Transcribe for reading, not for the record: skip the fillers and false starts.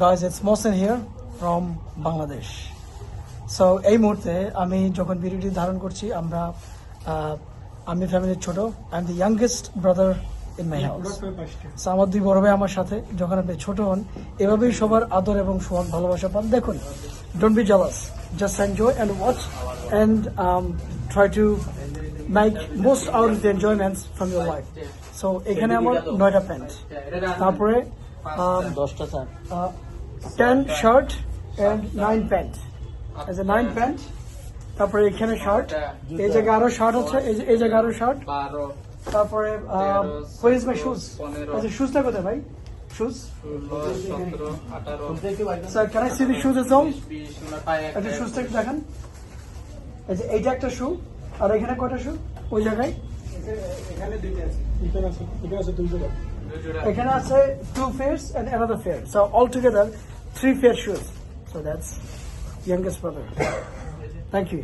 Guys, it's Mohsen here from Bangladesh. So এই মুহূর্তে আমি যখন ভিডিওটি ধারণ করছি আমি ফ্যামিলির ছোট I am the youngest brother in my house. So আমার দুই বড় ভাই আমার সাথে, যখন আপনি ছোট হন এভাবেই সবার আদর এবং সোহাগ ভালোবাসা পান। দেখুন, don't be jealous, just enjoy and watch and try to make most out of the enjoyments from your life. So এখানে আমার 9টা প্যান্ট, তারপরে 10টা স্যার, 10 শার্ট and 9 প্যান্ট, এই যে 9 প্যান্ট, তারপরে এখানে শার্ট, এই জায়গায় আরো শার্ট আছে, এই জায়গায় আরো শার্ট, তারপরে where is my shoes? আচ্ছা, শুজটা কোথায় ভাই? Shoes, sir can I see the shoes as well? আচ্ছা, শুজটা একটু দেখান। এই যে এইটা একটা শু, আর এখানে কয়টা শু? ওই জায়গায় এখানে দুইটা আছে, এখানে আছে 2 জোড়া, এখানে আছে 2 pairs and another pair, so altogether 3 pair shoes. So that's youngest brother. Thank you.